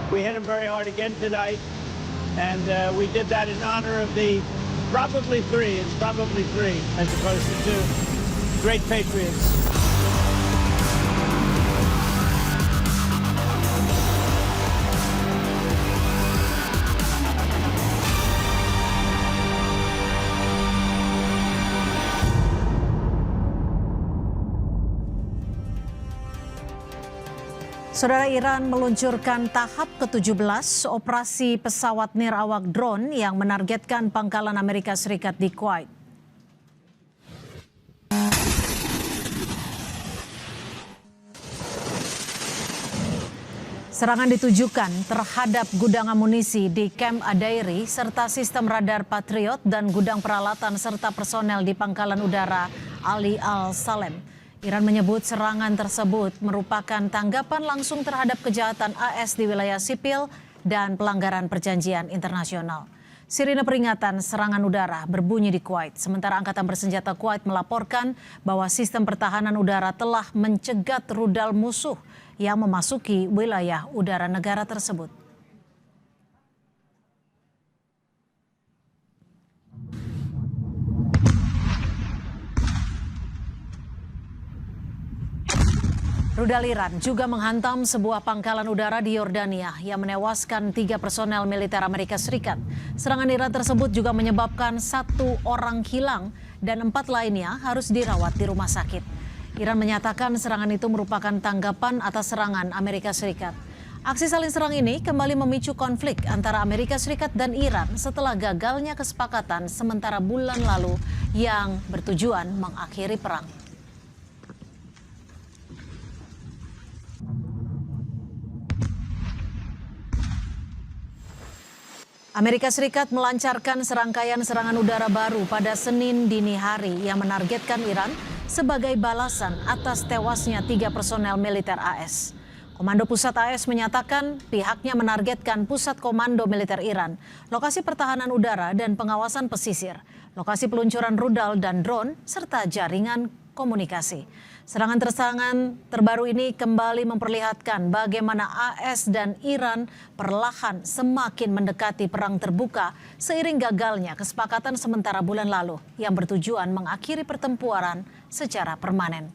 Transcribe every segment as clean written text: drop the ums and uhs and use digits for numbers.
We hit them very hard again tonight, and we did that in honor of the probably three. It's probably three as opposed to two great patriots. Saudara, Iran meluncurkan tahap ke-17 operasi pesawat nirawak drone yang menargetkan pangkalan Amerika Serikat di Kuwait. Serangan ditujukan terhadap gudang amunisi di Camp Adairi serta sistem radar Patriot dan gudang peralatan serta personel di pangkalan udara Ali Al-Salem. Iran menyebut serangan tersebut merupakan tanggapan langsung terhadap kejahatan AS di wilayah sipil dan pelanggaran perjanjian internasional. Sirine peringatan serangan udara berbunyi di Kuwait, sementara Angkatan Bersenjata Kuwait melaporkan bahwa sistem pertahanan udara telah mencegat rudal musuh yang memasuki wilayah udara negara tersebut. Rudal Iran juga menghantam sebuah pangkalan udara di Yordania yang menewaskan 3 personel militer Amerika Serikat. Serangan Iran tersebut juga menyebabkan 1 orang hilang dan 4 lainnya harus dirawat di rumah sakit. Iran menyatakan serangan itu merupakan tanggapan atas serangan Amerika Serikat. Aksi saling serang ini kembali memicu konflik antara Amerika Serikat dan Iran setelah gagalnya kesepakatan sementara bulan lalu yang bertujuan mengakhiri perang. Amerika Serikat melancarkan serangkaian serangan udara baru pada Senin dini hari yang menargetkan Iran sebagai balasan atas tewasnya 3 personel militer AS. Komando Pusat AS menyatakan pihaknya menargetkan Pusat Komando Militer Iran, lokasi pertahanan udara dan pengawasan pesisir, lokasi peluncuran rudal dan drone, serta jaringan komunikasi. Serangan terbaru ini kembali memperlihatkan bagaimana AS dan Iran perlahan semakin mendekati perang terbuka seiring gagalnya kesepakatan sementara bulan lalu yang bertujuan mengakhiri pertempuran secara permanen.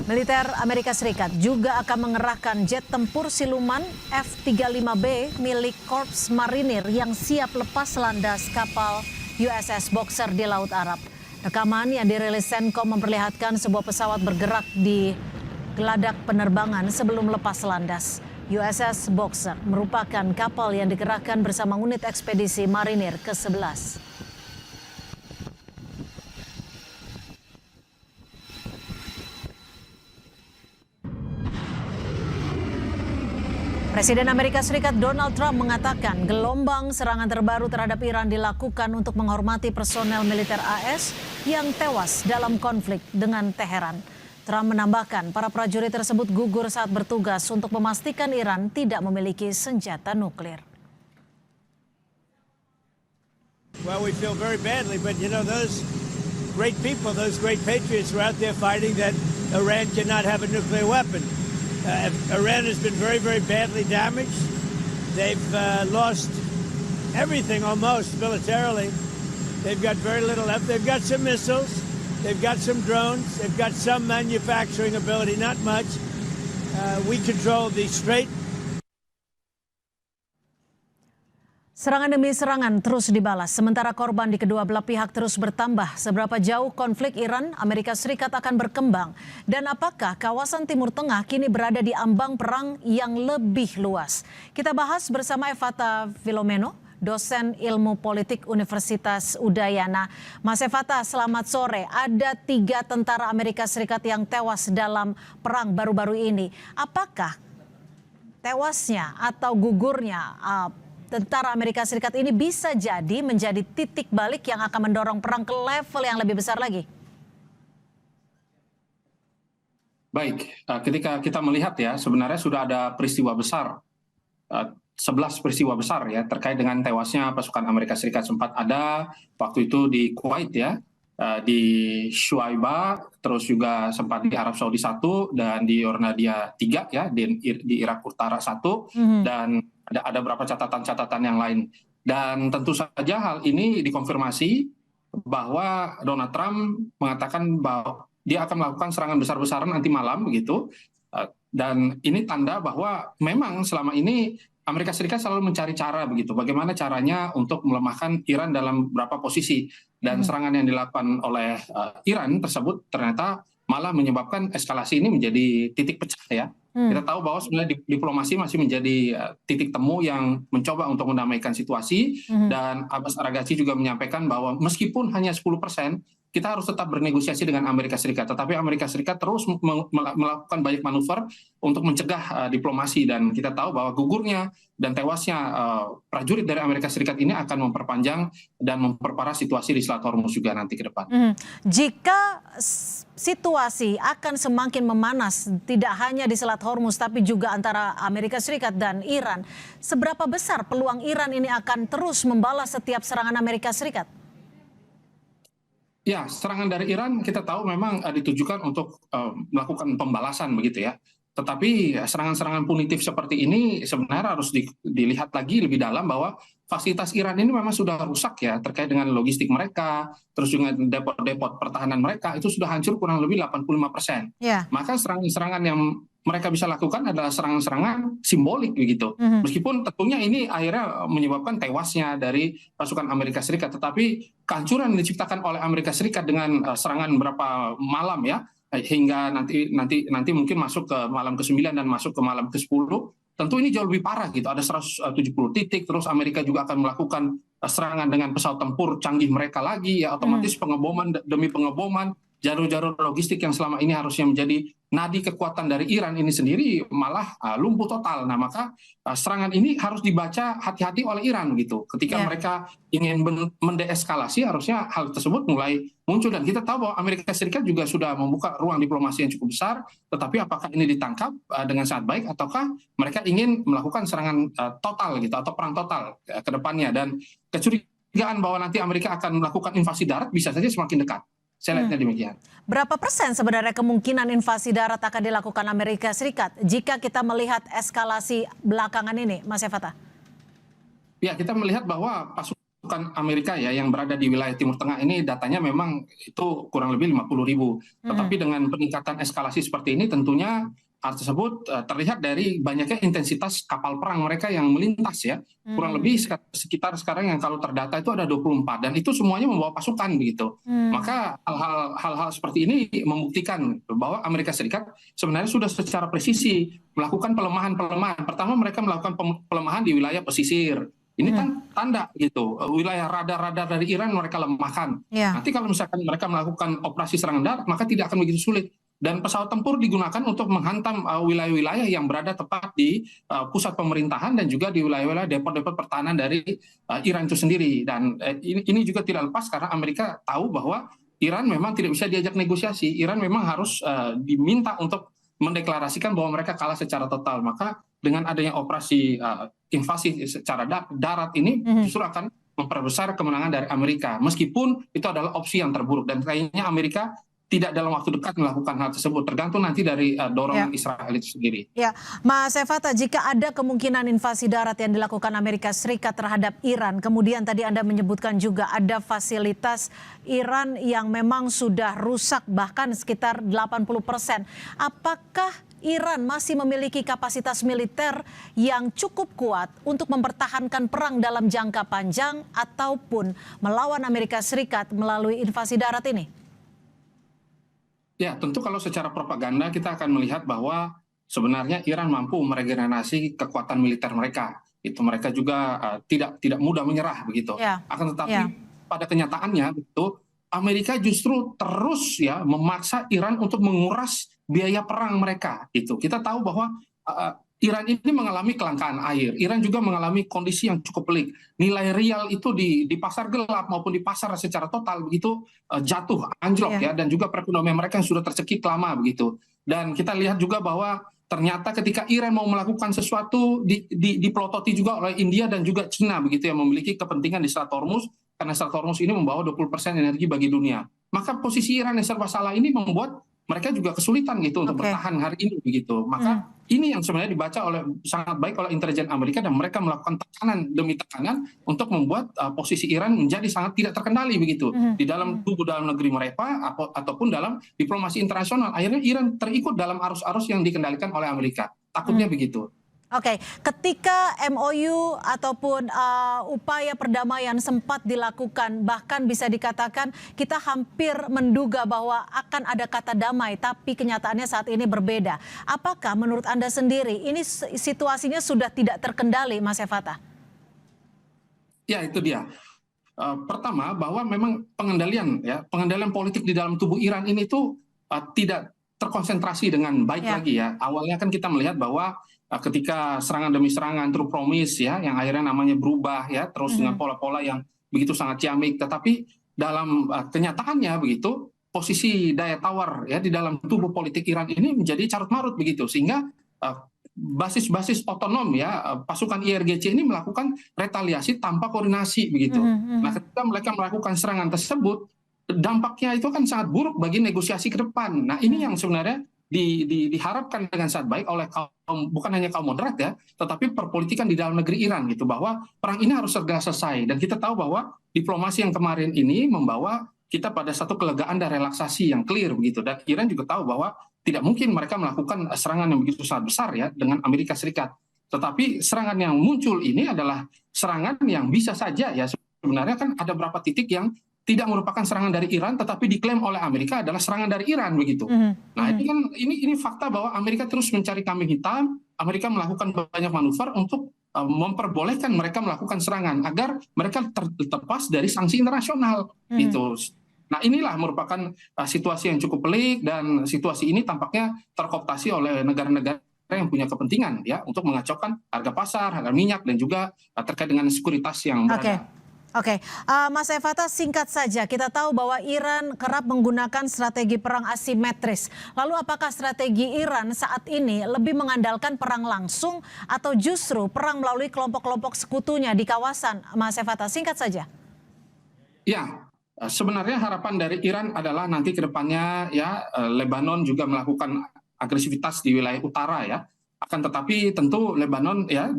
Militer Amerika Serikat juga akan mengerahkan jet tempur siluman F-35B milik Korps Marinir yang siap lepas landas kapal USS Boxer di Laut Arab. Rekaman yang dirilis Senkom memperlihatkan sebuah pesawat bergerak di geladak penerbangan sebelum lepas landas. USS Boxer merupakan kapal yang dikerahkan bersama unit ekspedisi Marinir ke-11. Presiden Amerika Serikat Donald Trump mengatakan gelombang serangan terbaru terhadap Iran dilakukan untuk menghormati personel militer AS yang tewas dalam konflik dengan Teheran. Trump menambahkan para prajurit tersebut gugur saat bertugas untuk memastikan Iran tidak memiliki senjata nuklir. Well, we feel very badly, but you know, those great people, those great patriots were out there fighting that Iran cannot have a nuclear weapon. Iran has been very, very badly damaged. They've lost everything almost militarily. They've got very little left. They've got some missiles. They've got some drones. They've got some manufacturing ability, not much. We control the Strait. Serangan demi serangan terus dibalas, sementara korban di kedua belah pihak terus bertambah. Seberapa jauh konflik Iran, Amerika Serikat akan berkembang? Dan apakah kawasan Timur Tengah kini berada di ambang perang yang lebih luas? Kita bahas bersama Evata Filomeno, dosen ilmu politik Universitas Udayana. Mas Evata, selamat sore. Ada 3 tentara Amerika Serikat yang tewas dalam perang baru-baru ini. Apakah tewasnya atau gugurnya tentara Amerika Serikat ini bisa jadi menjadi titik balik yang akan mendorong perang ke level yang lebih besar lagi? Baik, ketika kita melihat ya, sebenarnya sudah ada peristiwa besar 11 peristiwa besar ya terkait dengan tewasnya pasukan Amerika Serikat. Sempat ada waktu itu di Kuwait ya, di Shuaibah, terus juga sempat di Arab Saudi 1 dan di Yordandia 3 ya, di Irak Utara 1, dan ada beberapa catatan-catatan yang lain. Dan tentu saja hal ini dikonfirmasi bahwa Donald Trump mengatakan bahwa dia akan melakukan serangan besar-besaran nanti malam begitu. Dan ini tanda bahwa memang selama ini Amerika Serikat selalu mencari cara begitu, bagaimana caranya untuk melemahkan Iran dalam beberapa posisi. Dan serangan yang dilakukan oleh Iran tersebut ternyata malah menyebabkan eskalasi ini menjadi titik pecah ya. Kita tahu bahwa sebenarnya diplomasi masih menjadi titik temu yang mencoba untuk mendamaikan situasi. Dan Abbas Araghchi juga menyampaikan bahwa meskipun hanya 10%, kita harus tetap bernegosiasi dengan Amerika Serikat. Tetapi Amerika Serikat terus melakukan banyak manuver untuk mencegah diplomasi. Dan kita tahu bahwa gugurnya dan tewasnya prajurit dari Amerika Serikat ini akan memperpanjang dan memperparah situasi di Selat Hormuz juga nanti ke depan. Jika situasi akan semakin memanas, tidak hanya di Selat Hormuz, tapi juga antara Amerika Serikat dan Iran, seberapa besar peluang Iran ini akan terus membalas setiap serangan Amerika Serikat? Ya, serangan dari Iran kita tahu memang ditujukan untuk melakukan pembalasan begitu ya. Tetapi serangan-serangan punitif seperti ini sebenarnya harus dilihat lagi lebih dalam bahwa fasilitas Iran ini memang sudah rusak ya terkait dengan logistik mereka, terus juga depot-depot pertahanan mereka itu sudah hancur kurang lebih 85%. Maka serangan-serangan yang mereka bisa lakukan adalah serangan-serangan simbolik begitu. Meskipun tentunya ini akhirnya menyebabkan tewasnya dari pasukan Amerika Serikat, tetapi kehancuran yang diciptakan oleh Amerika Serikat dengan serangan berapa malam ya, hingga nanti mungkin masuk ke malam ke-9 dan masuk ke malam ke-10, tentu ini jauh lebih parah gitu. Ada 170 titik, terus Amerika juga akan melakukan serangan dengan pesawat tempur canggih mereka lagi ya, otomatis pengeboman demi pengeboman, jalur-jalur logistik yang selama ini harusnya menjadi nadi kekuatan dari Iran ini sendiri malah lumpuh total. Nah, maka serangan ini harus dibaca hati-hati oleh Iran gitu. Ketika mereka ingin mendeeskalasi, harusnya hal tersebut mulai muncul. Dan kita tahu bahwa Amerika Serikat juga sudah membuka ruang diplomasi yang cukup besar, tetapi apakah ini ditangkap dengan sangat baik, ataukah mereka ingin melakukan serangan total gitu, atau perang total ke depannya. Dan kecurigaan bahwa nanti Amerika akan melakukan invasi darat bisa saja semakin dekat. Saya lihatnya demikian. Berapa persen sebenarnya kemungkinan invasi darat akan dilakukan Amerika Serikat jika kita melihat eskalasi belakangan ini, Mas Fatah? Ya, kita melihat bahwa pasukan Amerika ya yang berada di wilayah Timur Tengah ini datanya memang itu kurang lebih 50.000. Tetapi dengan peningkatan eskalasi seperti ini tentunya hal tersebut terlihat dari banyaknya intensitas kapal perang mereka yang melintas ya. Kurang lebih sekitar sekarang yang kalau terdata itu ada 24, dan itu semuanya membawa pasukan begitu. Maka hal-hal seperti ini membuktikan bahwa Amerika Serikat sebenarnya sudah secara presisi melakukan pelemahan-pelemahan. Pertama mereka melakukan pelemahan di wilayah pesisir. Ini kan tanda gitu, wilayah radar-radar dari Iran mereka lemahkan. Nanti kalau misalkan mereka melakukan operasi serangan darat, maka tidak akan begitu sulit. Dan pesawat tempur digunakan untuk menghantam wilayah-wilayah yang berada tepat di pusat pemerintahan dan juga di wilayah-wilayah depot-depot pertahanan dari Iran itu sendiri. Dan ini juga tidak lepas karena Amerika tahu bahwa Iran memang tidak bisa diajak negosiasi. Iran memang harus diminta untuk mendeklarasikan bahwa mereka kalah secara total. Maka dengan adanya operasi invasi secara darat ini justru akan memperbesar kemenangan dari Amerika. Meskipun itu adalah opsi yang terburuk, dan kayaknya Amerika tidak dalam waktu dekat melakukan hal tersebut, tergantung nanti dari dorongan Israel itu sendiri. Ya, Mas Fatah, jika ada kemungkinan invasi darat yang dilakukan Amerika Serikat terhadap Iran, kemudian tadi Anda menyebutkan juga ada fasilitas Iran yang memang sudah rusak bahkan sekitar 80%. Apakah Iran masih memiliki kapasitas militer yang cukup kuat untuk mempertahankan perang dalam jangka panjang ataupun melawan Amerika Serikat melalui invasi darat ini? Ya, tentu kalau secara propaganda kita akan melihat bahwa sebenarnya Iran mampu meregenerasi kekuatan militer mereka. Itu mereka juga tidak mudah menyerah begitu. Akan tetapi pada kenyataannya itu Amerika justru terus ya memaksa Iran untuk menguras biaya perang mereka. Itu kita tahu bahwa Iran ini mengalami kelangkaan air. Iran juga mengalami kondisi yang cukup pelik. Nilai rial itu di pasar gelap maupun di pasar secara total begitu jatuh, anjlok ya, dan juga perekonomian mereka yang sudah tercekik lama begitu. Dan kita lihat juga bahwa ternyata ketika Iran mau melakukan sesuatu dipelototi juga oleh India dan juga Cina begitu yang memiliki kepentingan di Selat Hormuz, karena Selat Hormuz ini membawa 20% energi bagi dunia. Maka posisi Iran yang serba salah ini membuat mereka juga kesulitan gitu untuk bertahan hari ini begitu. Maka ini yang sebenarnya dibaca sangat baik oleh intelijen Amerika, dan mereka melakukan tekanan demi tekanan untuk membuat posisi Iran menjadi sangat tidak terkendali begitu di dalam tubuh dalam negeri mereka ataupun dalam diplomasi internasional. Akhirnya Iran terikut dalam arus-arus yang dikendalikan oleh Amerika. Takutnya begitu. Oke, ketika MOU ataupun upaya perdamaian sempat dilakukan, bahkan bisa dikatakan kita hampir menduga bahwa akan ada kata damai, tapi kenyataannya saat ini berbeda. Apakah menurut Anda sendiri ini situasinya sudah tidak terkendali, Mas Evata? Ya, itu dia. Pertama, bahwa memang pengendalian politik di dalam tubuh Iran ini tuh tidak terkonsentrasi dengan baik lagi ya. Awalnya kan kita melihat bahwa ketika serangan demi serangan true promise ya, yang akhirnya namanya berubah ya, terus dengan pola-pola yang begitu sangat ciamik, tetapi dalam kenyataannya begitu posisi daya tawar ya di dalam tubuh politik Iran ini menjadi carut marut begitu, sehingga basis-basis otonom ya, pasukan IRGC ini melakukan retaliasi tanpa koordinasi begitu. Nah, ketika mereka melakukan serangan tersebut, dampaknya itu kan sangat buruk bagi negosiasi ke depan. Nah, ini yang sebenarnya diharapkan dengan sangat baik oleh bukan hanya kaum moderat ya, tetapi perpolitikan di dalam negeri Iran gitu, bahwa perang ini harus segera selesai. Dan kita tahu bahwa diplomasi yang kemarin ini membawa kita pada satu kelegaan dan relaksasi yang clear begitu. Dan Iran juga tahu bahwa tidak mungkin mereka melakukan serangan yang begitu sangat besar ya dengan Amerika Serikat. Tetapi serangan yang muncul ini adalah serangan yang bisa saja ya, sebenarnya kan ada beberapa titik yang tidak merupakan serangan dari Iran, tetapi diklaim oleh Amerika adalah serangan dari Iran begitu. Nah, ini kan ini fakta bahwa Amerika terus mencari kambing hitam. Amerika melakukan banyak manuver untuk memperbolehkan mereka melakukan serangan agar mereka terlepas dari sanksi internasional gitu. Nah, inilah merupakan situasi yang cukup pelik, dan situasi ini tampaknya terkooptasi oleh negara-negara yang punya kepentingan ya untuk mengacaukan harga pasar, harga minyak, dan juga terkait dengan sekuritas yang berada. Oke, Mas Evata, singkat saja, kita tahu bahwa Iran kerap menggunakan strategi perang asimetris. Lalu apakah strategi Iran saat ini lebih mengandalkan perang langsung atau justru perang melalui kelompok-kelompok sekutunya di kawasan, Mas Evata? Singkat saja. Ya, sebenarnya harapan dari Iran adalah nanti ke depannya ya, Lebanon juga melakukan agresivitas di wilayah utara ya. Akan tetapi tentu Lebanon ya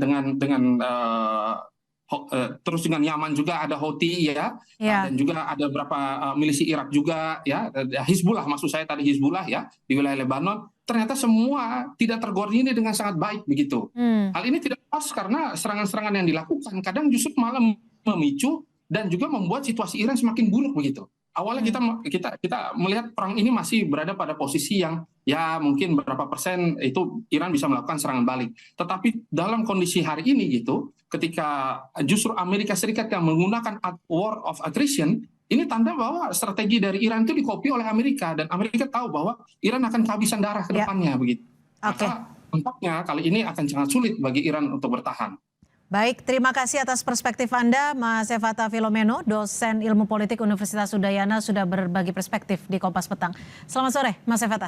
terus dengan Yaman juga ada Houthi ya, dan juga ada beberapa milisi Irak juga ya, Hizbullah maksud saya tadi, Hizbullah ya di wilayah Lebanon, ternyata semua tidak terkoordinir dengan sangat baik begitu. Hal ini tidak pas karena serangan-serangan yang dilakukan kadang justru malah memicu dan juga membuat situasi Iran semakin buruk begitu. Awalnya kita melihat perang ini masih berada pada posisi yang ya mungkin berapa persen itu Iran bisa melakukan serangan balik. Tetapi dalam kondisi hari ini gitu, ketika justru Amerika Serikat yang menggunakan war of attrition, ini tanda bahwa strategi dari Iran itu dikopi oleh Amerika, dan Amerika tahu bahwa Iran akan kehabisan darah ke depannya begitu. Maka tampaknya kali ini akan sangat sulit bagi Iran untuk bertahan. Baik, terima kasih atas perspektif Anda, Mas Evata Filomeno, dosen ilmu politik Universitas Udayana, sudah berbagi perspektif di Kompas Petang. Selamat sore, Mas Evata.